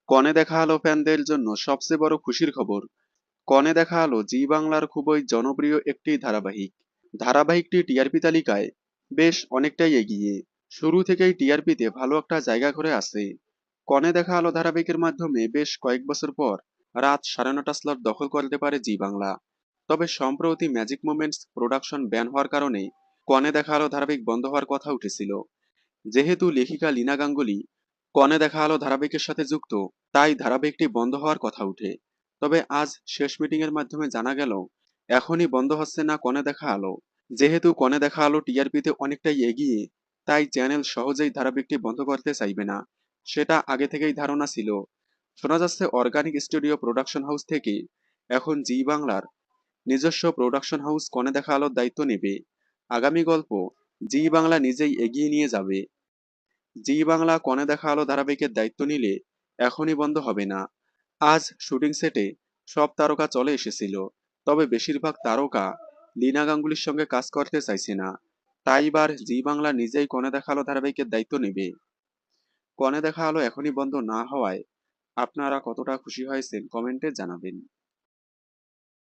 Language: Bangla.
কনে দেখা আলো ফ্যানদের জন্য সবচেয়ে বড় খুশির খবর। কনে দেখা আলো জি বাংলার খুবই জনপ্রিয় একটি ধারাবাহিক। ধারাবাহিকটি টিআরপি তালিকায় বেশ অনেকটাই এগিয়ে। শুরু থেকেই টিআরপিতে ভালো একটা জায়গা করে আছে। কনে দেখা আলো ধারাবাহিকের মাধ্যমে বেশ কয়েক বছর পর রাত 9:30 স্লট দখল করতে পারে জি বাংলা। তবে সম্প্রতি ম্যাজিক মোমেন্টস প্রোডাকশন ব্যান হওয়ার কারণে কনে দেখা আলো ধারাবাহিক বন্ধ হওয়ার কথা উঠেছিল। যেহেতু লেখিকা লীনা গাঙ্গুলি কনে দেখা আলো ধারাবাহিকের সাথে যুক্ত, তাই ধারাবাহিকটি বন্ধ হওয়ার কথা উঠে। তবে আজ শেষ মিটিং এর মাধ্যমে জানা গেল এখনই বন্ধ হচ্ছে না কনে দেখা আলো। যেহেতু কনে দেখা আলো টিআরপিতে অনেকটাই এগিয়ে, তাই চ্যানেল সহজেই ধারাবাহিকটি বন্ধ করতে চাইবে না, সেটা আগে থেকেই ধারণা ছিল। শোনা যাচ্ছে অর্গানিক স্টুডিও প্রোডাকশন হাউস থেকে এখন জি বাংলার নিজস্ব প্রোডাকশন হাউস কনে দেখা আলোর দায়িত্ব নেবে। আগামী গল্প জি বাংলা নিজেই এগিয়ে নিয়ে যাবে। জি বাংলা কনে দেখা আলো ধারাবাহিকের দায়িত্ব নিলে এখনই বন্ধ হবে না। আজ শুটিং সেটে সব তারকা চলে এসেছিল, তবে বেশিরভাগ তারকা লীনা গাঙ্গুলির সঙ্গে কাজ করতে চাইছে না। তাই এবার জি বাংলা নিজেই কনে দেখা আলো ধারাবাহিকের দায়িত্ব নেবে। কনে দেখা আলো এখনই বন্ধ না হওয়ায় আপনারা কতটা খুশি হয়েছেন কমেন্টে জানাবেন।